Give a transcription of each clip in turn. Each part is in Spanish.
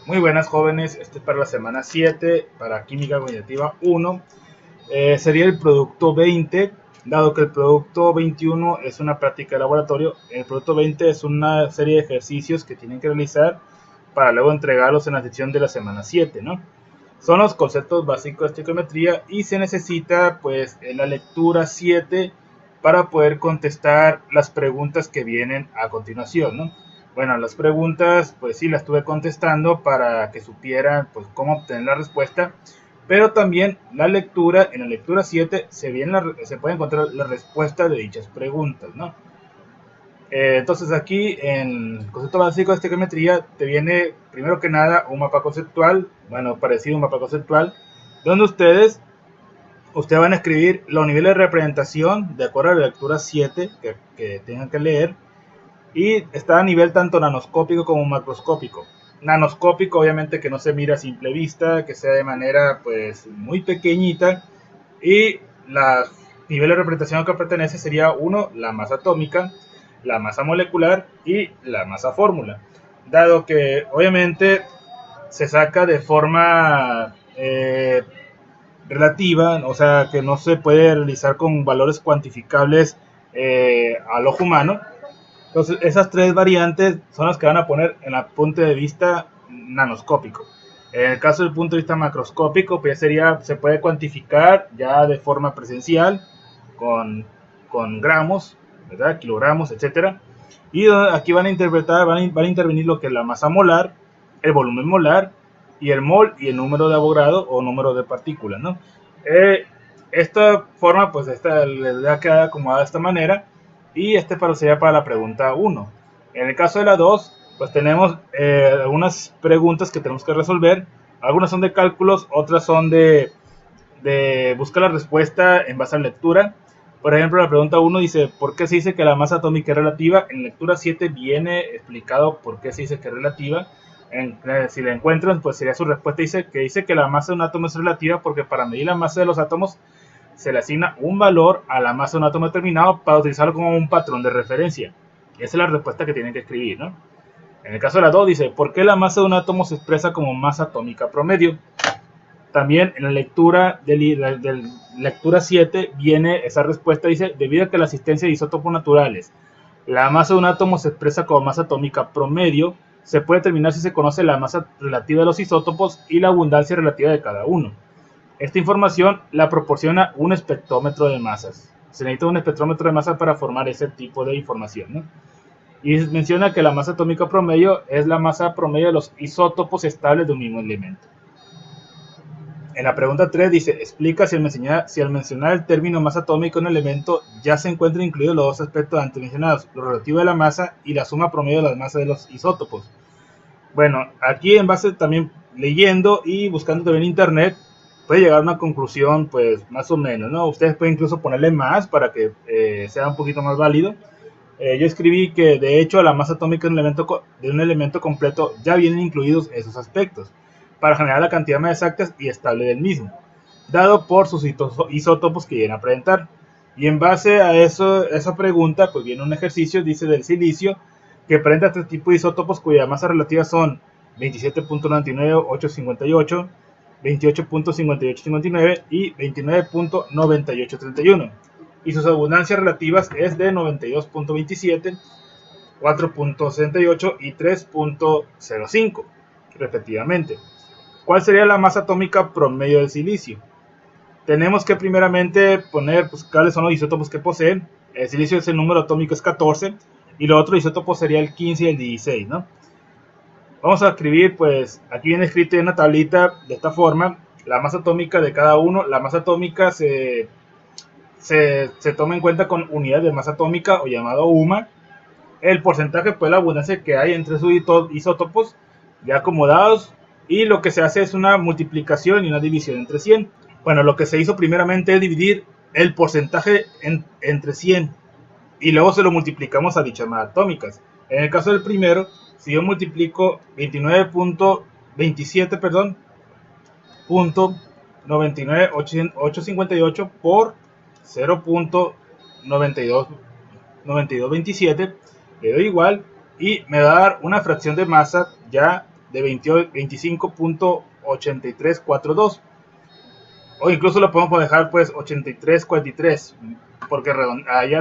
Muy buenas jóvenes, este es para la semana 7, para Química Cognitiva 1. Sería el producto 20, dado que el producto 21 es una práctica de laboratorio. El producto 20 es una serie de ejercicios que tienen que realizar para luego entregarlos en la sección de la semana 7, ¿no? Son los conceptos básicos de estequiometría y se necesita pues en la lectura 7 para poder contestar las preguntas que vienen a continuación, ¿no? Bueno, las preguntas pues sí las estuve contestando para que supieran pues cómo obtener la respuesta, pero también la lectura, en la lectura 7 se puede encontrar la respuesta de dichas preguntas, ¿no? Entonces aquí en el concepto básico de estequiometría te viene primero que nada un mapa conceptual, bueno, parecido a un mapa conceptual, donde ustedes van a escribir los niveles de representación de acuerdo a la lectura 7 que tengan que leer, y está a nivel tanto nanoscópico como macroscópico. Nanoscópico obviamente que no se mira a simple vista, que sea de manera pues muy pequeñita, y los niveles de representación que pertenece sería uno, la masa atómica, la masa molecular y la masa fórmula. Dado que obviamente se saca de forma relativa, o sea que no se puede realizar con valores cuantificables al ojo humano. Entonces esas tres variantes son las que van a poner en el punto de vista nanoscópico. En el caso del punto de vista macroscópico, pues se puede cuantificar ya de forma presencial con gramos, ¿verdad? Kilogramos, etcétera. Y aquí van a intervenir lo que es la masa molar, el volumen molar y el mol y el número de Avogadro o número de partículas, ¿no? Esta forma, pues les ha quedado acomodada de esta manera, y sería para la pregunta 1. En el caso de la 2, pues tenemos algunas preguntas que tenemos que resolver. Algunas son de cálculos, otras son de buscar la respuesta en base a la lectura. Por ejemplo, la pregunta 1 dice, ¿por qué se dice que la masa atómica es relativa? En lectura 7 viene explicado por qué se dice que es relativa. Si la encuentran, pues sería su respuesta. Dice que la masa de un átomo es relativa porque para medir la masa de los átomos se le asigna un valor a la masa de un átomo determinado para utilizarlo como un patrón de referencia. Esa es la respuesta que tienen que escribir, ¿no? En el caso de la 2 dice, ¿por qué la masa de un átomo se expresa como masa atómica promedio? También en la lectura lectura 7 viene esa respuesta, dice, debido a que la existencia de isótopos naturales, la masa de un átomo se expresa como masa atómica promedio, se puede determinar si se conoce la masa relativa de los isótopos y la abundancia relativa de cada uno. Esta información la proporciona un espectrómetro de masas. Se necesita un espectrómetro de masas para formar ese tipo de información, ¿no? Y menciona que la masa atómica promedio es la masa promedio de los isótopos estables de un mismo elemento. En la pregunta 3 dice, explica si al mencionar el término masa atómica en un elemento ya se encuentran incluidos los dos aspectos antes mencionados, lo relativo de la masa y la suma promedio de las masas de los isótopos. Bueno, aquí en base también leyendo y buscando también en internet, puede llegar a una conclusión pues más o menos, ¿no? Ustedes pueden incluso ponerle más para que sea un poquito más válido. Yo escribí que de hecho la masa atómica de un elemento completo ya vienen incluidos esos aspectos para generar la cantidad más exacta y estable del mismo, dado por sus isótopos que vienen a presentar. Y en base a esa pregunta, pues viene un ejercicio, dice del silicio, que presenta este tipo de isótopos cuya masa relativa son 27.99858, 28.5859 y 29.9831. Y sus abundancias relativas es de 92.27, 4.68 y 3.05, respectivamente. ¿Cuál sería la masa atómica promedio del silicio? Tenemos que primeramente poner pues, cuáles son los isótopos que poseen. El silicio es el número atómico es 14 y los otros isótopos sería el 15 y el 16, ¿no? Vamos a escribir, pues aquí viene escrito en una tablita de esta forma la masa atómica de cada uno. La masa atómica se toma en cuenta con unidades de masa atómica o llamado UMA. El porcentaje, pues la abundancia que hay entre sus isótopos ya acomodados, y lo que se hace es una multiplicación y una división entre 100. Bueno, lo que se hizo primeramente es dividir el porcentaje entre 100 y luego se lo multiplicamos a dichas masas atómicas. En el caso del primero, si yo multiplico 29.27, perdón, punto 99.858 por 0.9227, le doy igual y me va a dar una fracción de masa ya de 25.8342. O incluso lo podemos dejar pues 8343, porque ahí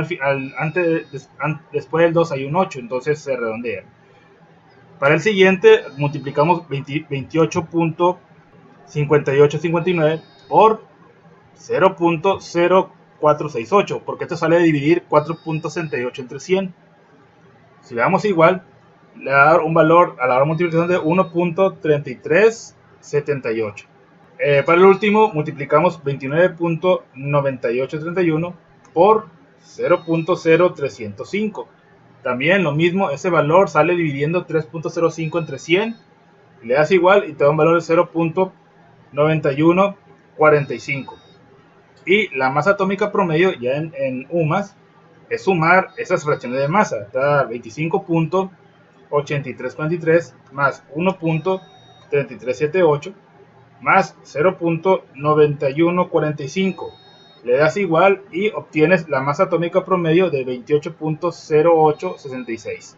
después del 2 hay un 8, entonces se redondea. Para el siguiente multiplicamos 28.5859 por 0.0468, porque esto sale de dividir 4.68 entre 100. Si le damos igual, le va a dar un valor a la hora de multiplicación de 1.3378. Para el último multiplicamos 29.9831 por 0.0305. También lo mismo, ese valor sale dividiendo 3.05 entre 100, le das igual y te da un valor de 0.9145. Y la masa atómica promedio, ya en UMAS, es sumar esas fracciones de masa. Te da 25.8343 más 1.3378 más 0.9145. Le das igual y obtienes la masa atómica promedio de 28.0866.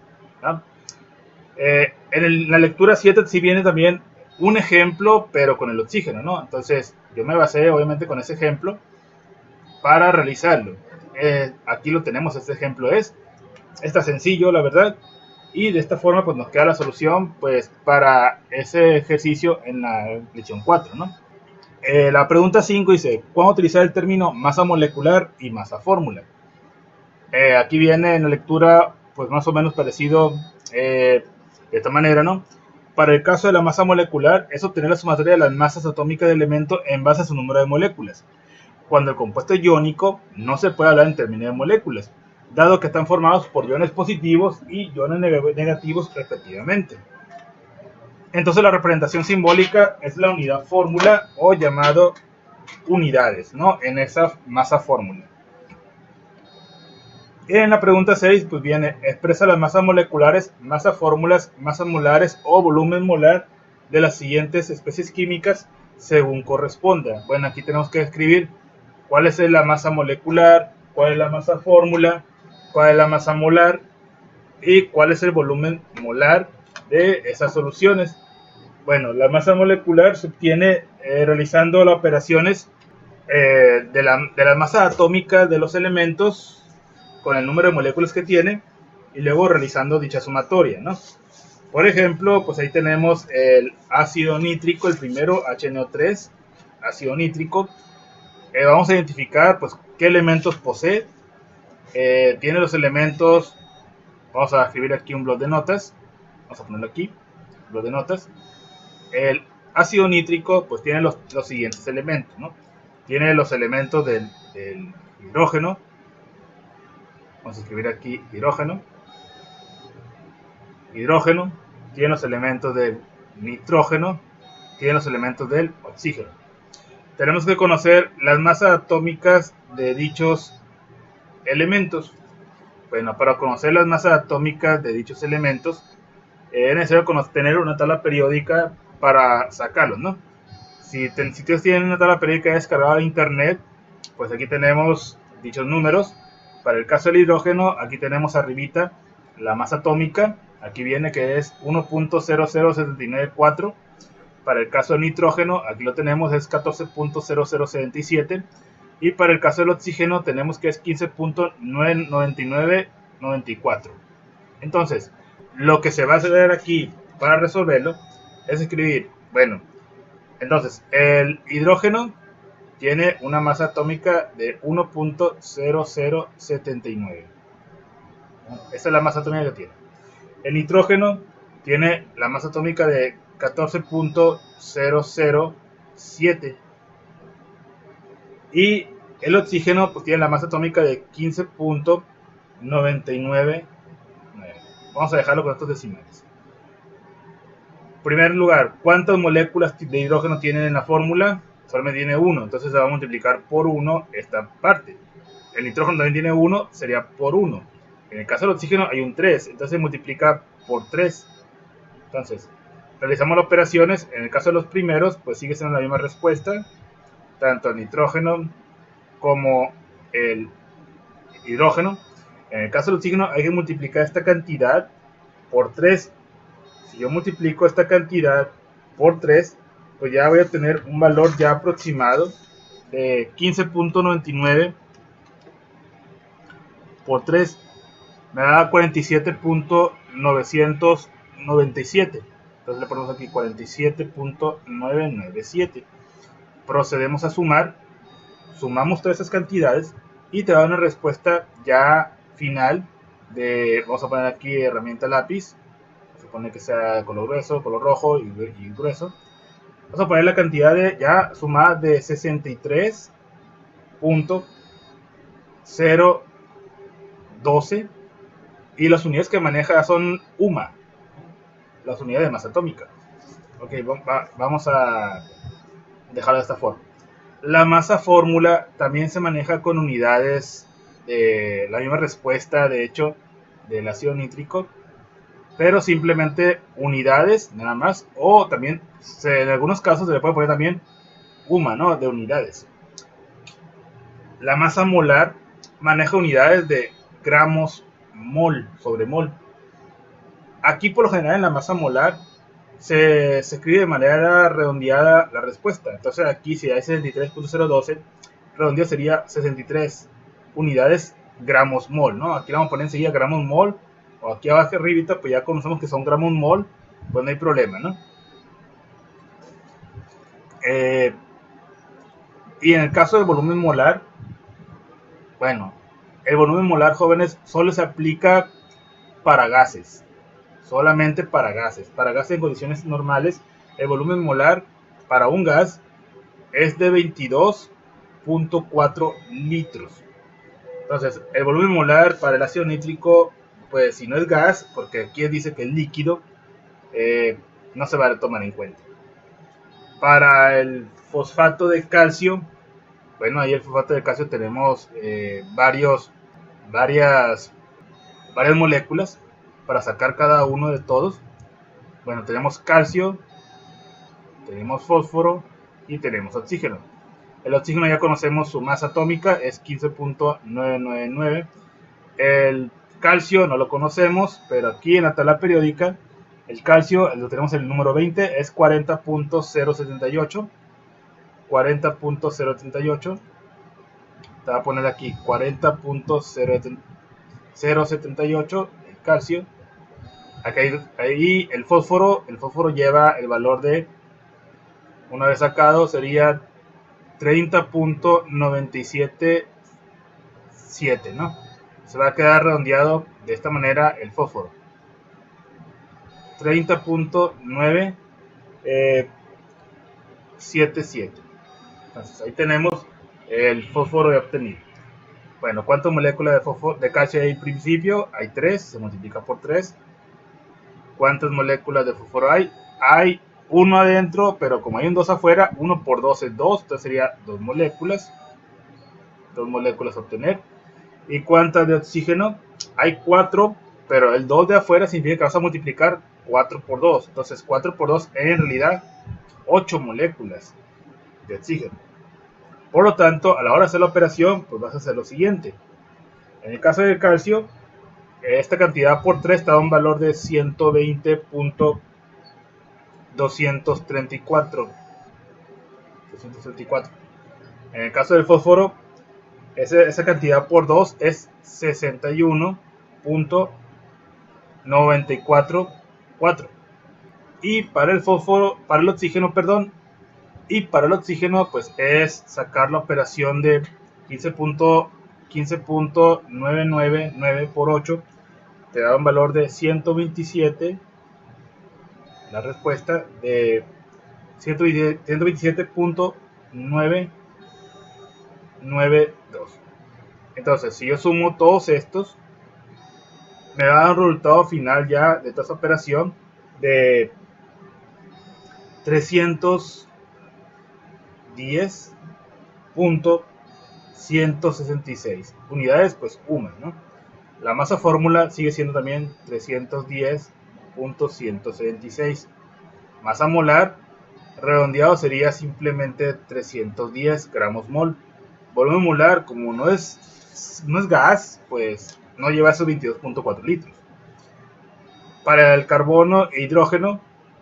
En la lectura 7 sí viene también un ejemplo, pero con el oxígeno, ¿no? Entonces yo me basé obviamente con ese ejemplo para realizarlo. Aquí lo tenemos, este ejemplo está sencillo, la verdad, y de esta forma pues nos queda la solución pues para ese ejercicio en la lección 4, ¿no? La pregunta 5 dice, ¿cuándo utilizar el término masa molecular y masa fórmula? Aquí viene en la lectura pues más o menos parecido de esta manera, ¿no? Para el caso de la masa molecular es obtener la sumatoria de las masas atómicas del elemento en base a su número de moléculas. Cuando el compuesto es iónico, no se puede hablar en términos de moléculas, dado que están formados por iones positivos y iones negativos respectivamente. Entonces la representación simbólica es la unidad fórmula o llamado unidades, ¿no? En esa masa fórmula. En la pregunta 6, pues viene, expresa las masas moleculares, masas fórmulas, masas molares o volumen molar de las siguientes especies químicas según corresponda. Bueno, aquí tenemos que escribir cuál es la masa molecular, cuál es la masa fórmula, cuál es la masa molar y cuál es el volumen molar de esas soluciones. Bueno, la masa molecular se obtiene realizando las operaciones de la masa atómica de los elementos con el número de moléculas que tiene y luego realizando dicha sumatoria, ¿no? Por ejemplo, pues ahí tenemos el ácido nítrico, el primero, HNO3, ácido nítrico. Vamos a identificar pues qué elementos posee. Tiene los elementos, vamos a escribir aquí un bloc de notas, vamos a ponerlo aquí, bloc de notas. El ácido nítrico pues tiene los siguientes elementos, ¿no? Tiene los elementos del hidrógeno, vamos a escribir aquí hidrógeno, tiene los elementos del nitrógeno, tiene los elementos del oxígeno. Tenemos que conocer las masas atómicas de dichos elementos. Bueno, para conocer las masas atómicas de dichos elementos es necesario tener una tabla periódica para sacarlos, ¿no? Si ustedes tienen una tabla periódica descargada de internet, pues aquí tenemos dichos números. Para el caso del hidrógeno, aquí tenemos arribita la masa atómica, aquí viene que es 1.00794. Para el caso del nitrógeno, aquí lo tenemos, es 14.0077. Y para el caso del oxígeno, tenemos que es 15.99994. Entonces, lo que se va a hacer aquí para resolverlo es escribir, bueno, entonces, el hidrógeno tiene una masa atómica de 1.0079. Esa es la masa atómica que tiene. El nitrógeno tiene la masa atómica de 14.007 y el oxígeno pues tiene la masa atómica de 15.999. Vamos a dejarlo con estos decimales. En primer lugar, ¿cuántas moléculas de hidrógeno tienen en la fórmula? Solamente tiene 1, entonces se va a multiplicar por 1 esta parte. El nitrógeno también tiene 1, sería por 1. En el caso del oxígeno hay un 3, entonces se multiplica por 3. Entonces, realizamos las operaciones. En el caso de los primeros, pues sigue siendo la misma respuesta. Tanto el nitrógeno como el hidrógeno. En el caso del oxígeno hay que multiplicar esta cantidad por 3. Si yo multiplico esta cantidad por 3, pues ya voy a tener un valor ya aproximado de 15.99 por 3. Me da 47.997. Entonces le ponemos aquí 47.997. Procedemos a sumar. Sumamos todas esas cantidades y te da una respuesta ya final de, vamos a poner aquí herramienta lápiz, se supone que sea de color grueso, color rojo y grueso. Vamos a poner la cantidad de ya sumada de 63.012 y las unidades que maneja son UMA, las unidades de masa atómica. Ok, vamos a dejarlo de esta forma. La masa fórmula también se maneja con unidades de la misma respuesta, de hecho, del ácido nítrico, pero simplemente unidades nada más, o también en algunos casos se le puede poner también UMA, ¿no? De unidades. La masa molar maneja unidades de gramos mol sobre mol. Aquí por lo general en la masa molar se escribe de manera redondeada la respuesta. Entonces aquí si hay 63.012, redondeado sería 63 unidades gramos mol, ¿no? Aquí le vamos a poner enseguida gramos mol, o aquí abajo arribita, pues ya conocemos que son gramos mol, pues no hay problema, ¿no? Y en el caso del volumen molar, bueno, el volumen molar, jóvenes, solo se aplica para gases, solamente para gases. Para gases en condiciones normales, el volumen molar para un gas es de 22.4 litros. Entonces, el volumen molar para el ácido nítrico, pues si no es gas, porque aquí dice que es líquido, no se va a tomar en cuenta. Para el fosfato de calcio, bueno, ahí el fosfato de calcio tenemos varias moléculas para sacar cada uno de todos. Bueno, tenemos calcio, tenemos fósforo y tenemos oxígeno. El oxígeno ya conocemos su masa atómica, es 15.999. El calcio no lo conocemos, pero aquí en la tabla periódica, el calcio, lo tenemos el número 20, es 40.078. 40.078. Te voy a poner aquí 40.078 el calcio. Ahí el fósforo lleva el valor de, una vez sacado, sería 30.977, ¿no? Se va a quedar redondeado de esta manera el fósforo. 30.977. Entonces ahí tenemos el fósforo obtenido. Bueno, ¿cuántas moléculas de calcio hay al principio? Hay 3, se multiplica por 3. ¿Cuántas moléculas de fósforo hay? Hay 1 adentro, pero como hay un 2 afuera, 1 por 2 es 2, entonces sería 2 moléculas. 2 moléculas a obtener. ¿Y cuántas de oxígeno? Hay 4, pero el 2 de afuera significa que vas a multiplicar 4 por 2. Entonces 4 por 2 es en realidad 8 moléculas de oxígeno. Por lo tanto, a la hora de hacer la operación, pues vas a hacer lo siguiente. En el caso del calcio, esta cantidad por 3 está a un valor de 120.234. En el caso del fósforo, esa cantidad por 2 es 61.944. Y para el fósforo, para el oxígeno, perdón, y para el oxígeno, pues es sacar la operación de 15.999 por 8, te da un valor de 127, la respuesta de 127.992. Entonces, si yo sumo todos estos, me da un resultado final ya de toda esta operación de 310.166 unidades, pues UMA, ¿no? La masa fórmula sigue siendo también 310.176. Masa molar, redondeado, sería simplemente 310 gramos mol. Volumen molar, como no es gas, pues no lleva esos 22.4 litros. Para el carbono e hidrógeno,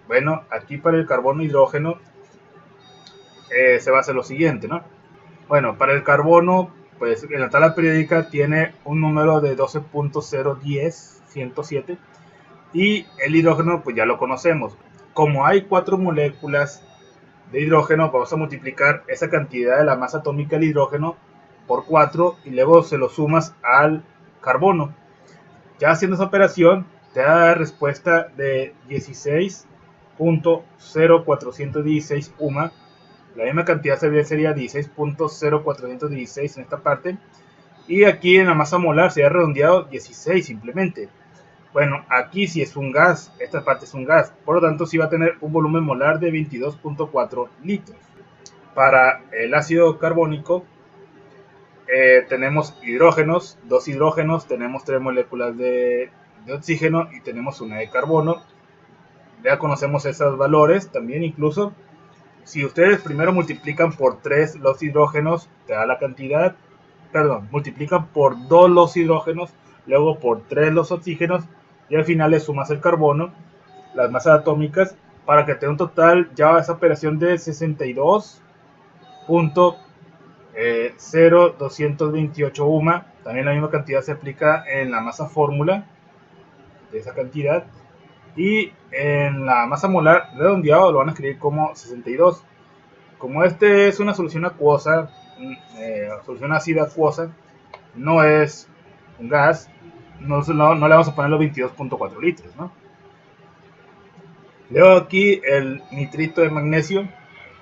bueno, aquí para el carbono e hidrógeno se va a hacer lo siguiente, ¿no? Bueno, para el carbono, pues en la tabla periódica tiene un número de 12.010, y el hidrógeno, pues ya lo conocemos. Como hay 4 moléculas de hidrógeno, vamos a multiplicar esa cantidad de la masa atómica del hidrógeno por 4 y luego se lo sumas al carbono. Ya haciendo esa operación, te da la respuesta de 16.0416 UMA. La misma cantidad sería 16.0416 en esta parte. Y aquí en la masa molar se ha redondeado 16 simplemente. Bueno, aquí sí es un gas, esta parte es un gas, por lo tanto sí va a tener un volumen molar de 22.4 litros. Para el ácido carbónico tenemos hidrógenos, 2 hidrógenos, tenemos 3 moléculas de oxígeno y tenemos una de carbono. Ya conocemos esos valores también. Incluso si ustedes primero multiplican por 3 los hidrógenos, te da la cantidad, perdón, multiplican por 2 los hidrógenos, luego por 3 los oxígenos, y al final le sumas el carbono, las masas atómicas, para que tenga un total, ya esa operación de 62.0228 UMA. También la misma cantidad se aplica en la masa fórmula de esa cantidad, y en la masa molar redondeado lo van a escribir como 62. Como este es una solución acuosa, solución ácida acuosa, no es un gas, no le vamos a poner los 22.4 litros, ¿no? Leo aquí el nitrito de magnesio.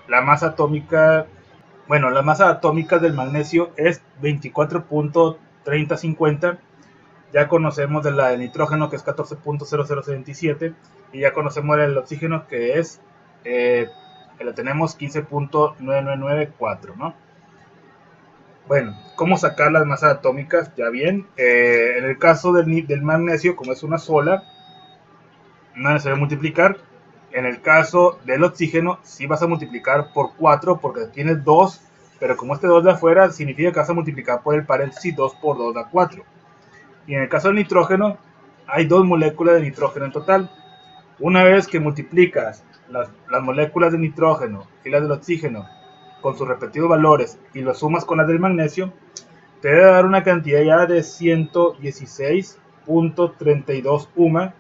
La masa atómica, bueno, la masa atómica del magnesio es 24.3050. Ya conocemos de la de nitrógeno, que es 14.0077, y ya conocemos del oxígeno, que es que la tenemos 15.9994, ¿no? Bueno, ¿cómo sacar las masas atómicas? Ya bien, en el caso del magnesio, como es una sola, no es necesario multiplicar. En el caso del oxígeno, sí vas a multiplicar por 4 porque tienes 2, pero como este 2 de afuera, significa que vas a multiplicar por el paréntesis 2 por 2 da 4. Y en el caso del nitrógeno, hay 2 moléculas de nitrógeno en total. Una vez que multiplicas las moléculas de nitrógeno y las del oxígeno con sus respectivos valores y lo sumas con las del magnesio, te debe dar una cantidad ya de 116.32 UMA.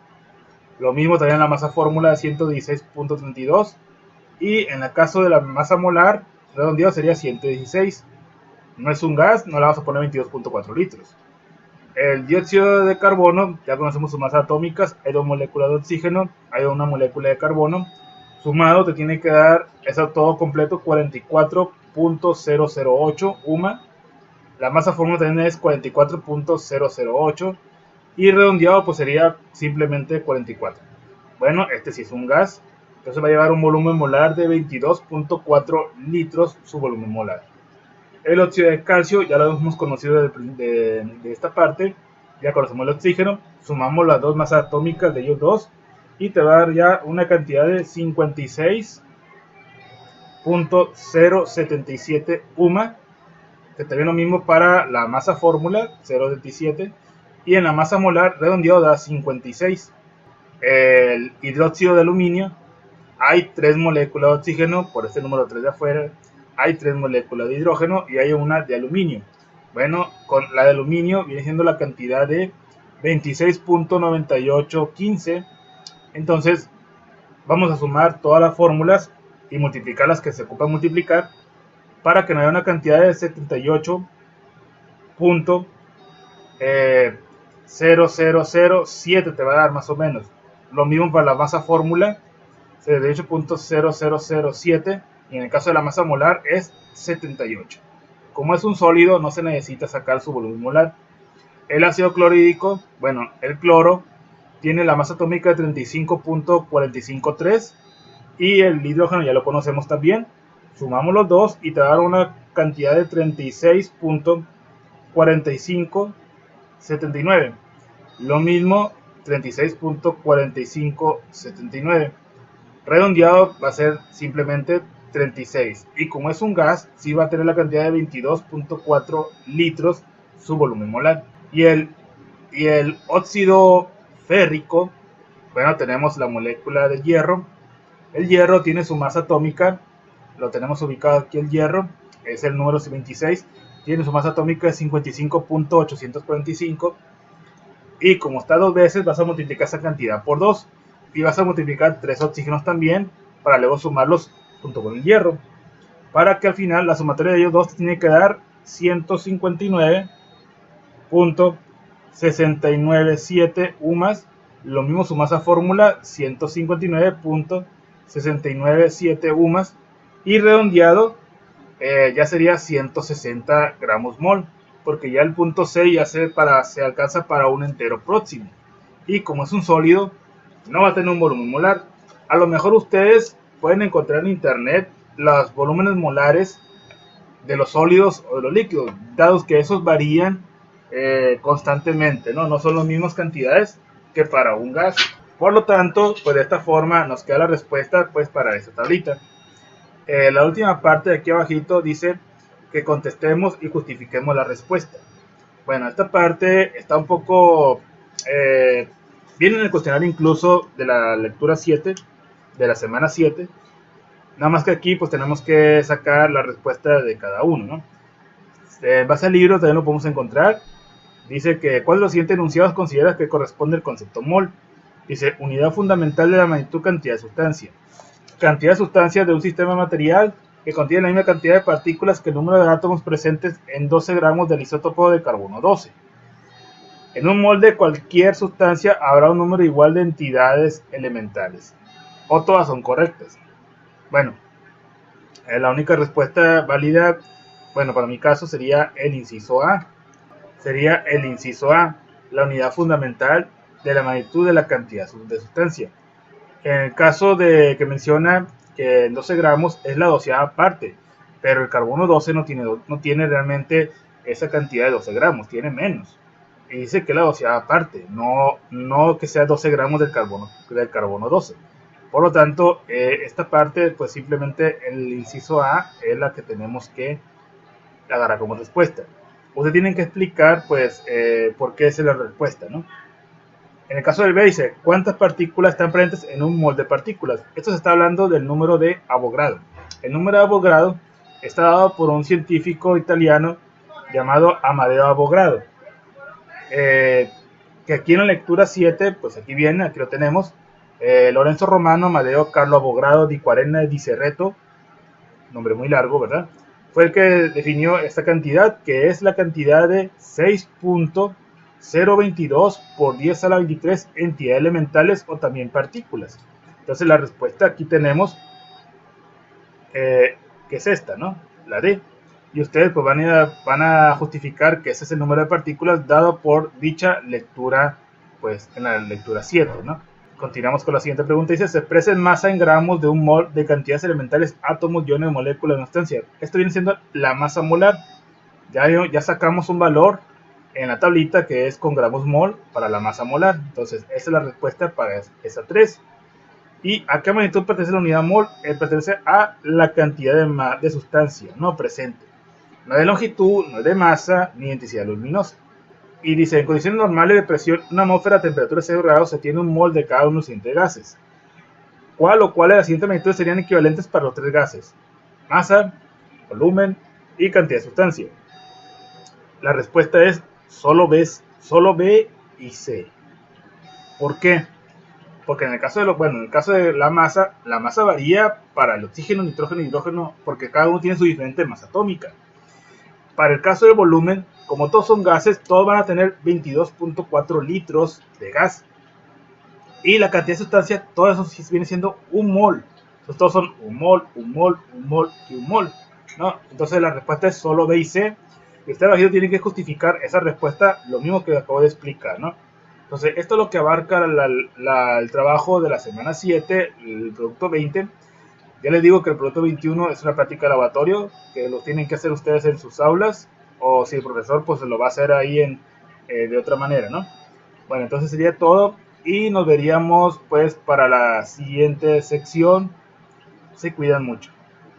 Lo mismo también en la masa fórmula de 116.32. Y en el caso de la masa molar, redondeado sería 116. No es un gas, no le vamos a poner 22.4 litros. El dióxido de carbono, ya conocemos sus masas atómicas, hay 2 moléculas de oxígeno, hay 1 molécula de carbono. Sumado te tiene que dar, eso todo completo, 44.008 UMA. La masa fórmula también es 44.008. Y redondeado pues sería simplemente 44. Bueno, este sí es un gas, entonces va a llevar un volumen molar de 22.4 litros su volumen molar. El óxido de calcio ya lo hemos conocido de esta parte, ya conocemos el oxígeno, sumamos las 2 masas atómicas de ellos dos y te va a dar ya una cantidad de 56.077 UMA, que también lo mismo para la masa fórmula 0.77, y en la masa molar redondeado da 56. El hidróxido de aluminio, hay 3 moléculas de oxígeno, por este número 3 de afuera, hay 3 moléculas de hidrógeno y hay una de aluminio. Bueno, con la de aluminio viene siendo la cantidad de 26.9815. Entonces vamos a sumar todas las fórmulas y multiplicar las que se ocupan multiplicar para que nos dé una cantidad de 78.0007 te va a dar más o menos. Lo mismo para la masa fórmula, 78.0007, y en el caso de la masa molar es 78. Como es un sólido, no se necesita sacar su volumen molar. El ácido clorhídrico, bueno, el cloro tiene la masa atómica de 35.453, y el hidrógeno ya lo conocemos también. Sumamos los dos y te da una cantidad de 36.4579. Lo mismo, 36.4579. Redondeado va a ser simplemente 36. Y como es un gas, sí va a tener la cantidad de 22.4 litros su volumen molar. Y el óxido férrico Bueno, tenemos la molécula de hierro. El hierro tiene su masa atómica, lo tenemos ubicado aquí el hierro, es el número 26, tiene su masa atómica de 55.845 y como está dos veces vas a multiplicar esa cantidad por 2 y vas a multiplicar 3 oxígenos también para luego sumarlos junto con el hierro, para que al final la sumatoria de ellos dos te tiene que dar 159.697 UMAS. Lo mismo su masa fórmula, 159.697 UMAS, y redondeado ya sería 160 gramos mol, porque ya el punto 6 ya se alcanza para un entero próximo, y como es un sólido no va a tener un volumen molar. A lo mejor ustedes pueden encontrar en internet los volúmenes molares de los sólidos o de los líquidos, dados que esos varían constantemente, ¿no? No son las mismas cantidades que para un gas. Por lo tanto, pues de esta forma nos queda la respuesta pues para esta tablita. La última parte de aquí abajito dice que contestemos y justifiquemos la respuesta. Bueno, esta parte está un poco... viene en el cuestionario incluso de la lectura 7, de la semana 7. Nada más que aquí pues tenemos que sacar la respuesta de cada uno, ¿no? En base al libro también lo podemos encontrar. Dice que ¿cuál de los siguientes enunciados consideras que corresponde al concepto mol? Dice unidad fundamental de la magnitud cantidad de sustancia. Cantidad de sustancia de un sistema material que contiene la misma cantidad de partículas que el número de átomos presentes en 12 gramos del isótopo de carbono 12. En un mol de cualquier sustancia habrá un número igual de entidades elementales. O todas son correctas. Bueno, la única respuesta válida, bueno, para mi caso sería el inciso A. Sería el inciso A, la unidad fundamental de la magnitud de la cantidad de sustancia. En el caso de que menciona que en 12 gramos es la 12ª parte, pero el carbono 12 no tiene realmente esa cantidad de 12 gramos, tiene menos. Y dice que es la 12ª parte, no que sea 12 gramos del carbono 12. Por lo tanto, esta parte, pues simplemente el inciso A es la que tenemos que agarrar como respuesta. Ustedes tienen que explicar, pues, por qué es la respuesta, ¿no? En el caso del B dice, ¿cuántas partículas están presentes en un mol de partículas? Esto se está hablando del número de Avogadro. El número de Avogadro está dado por un científico italiano llamado Amadeo Avogadro. Que aquí en la lectura 7, pues aquí viene, aquí lo tenemos, Lorenzo Romano Amadeo Carlo Avogadro di Quarenna di Cerreto, nombre muy largo, ¿verdad? Fue el que definió esta cantidad, que es la cantidad de 6.022 por 10 a la 23 entidades elementales o también partículas. Entonces la respuesta aquí tenemos, que es esta, ¿no? La D. Y ustedes pues van a justificar que ese es el número de partículas dado por dicha lectura, pues en la lectura 7, ¿no? Continuamos con la siguiente pregunta. Dice, se expresa en masa en gramos de un mol de cantidades elementales, átomos, iones, moléculas de una sustancia. Esto viene siendo la masa molar. Ya sacamos un valor en la tablita que es con gramos mol para la masa molar. Entonces, esa es la respuesta para esa 3. ¿Y a qué magnitud pertenece la unidad mol? Pertenece a la cantidad de sustancia no presente. No de longitud, no de masa, ni de intensidad luminosa. Y dice, en condiciones normales de presión, una atmósfera a temperatura de 0 grados se tiene un mol de cada uno de los siguientes gases. ¿Cuál o cuáles de las siguientes magnitudes serían equivalentes para los 3 gases? Masa, volumen y cantidad de sustancia. La respuesta es solo B y C. ¿Por qué? Porque en el caso de la masa varía para el oxígeno, nitrógeno y hidrógeno, porque cada uno tiene su diferente masa atómica. Para el caso del volumen, como todos son gases, todos van a tener 22.4 litros de gas. Y la cantidad de sustancia, todo eso viene siendo un mol. Entonces todos son un mol, un mol, un mol y un mol, ¿no? Entonces la respuesta es solo B y C. Y ustedes aquí tienen que justificar esa respuesta, lo mismo que acabo de explicar, ¿no? Entonces esto es lo que abarca el trabajo de la semana 7, el producto 20. Ya les digo que el producto 21 es una práctica de laboratorio que lo tienen que hacer ustedes en sus aulas, o si el profesor pues lo va a hacer ahí de otra manera, ¿no? Bueno, entonces sería todo y nos veríamos pues para la siguiente sección. Se cuidan mucho.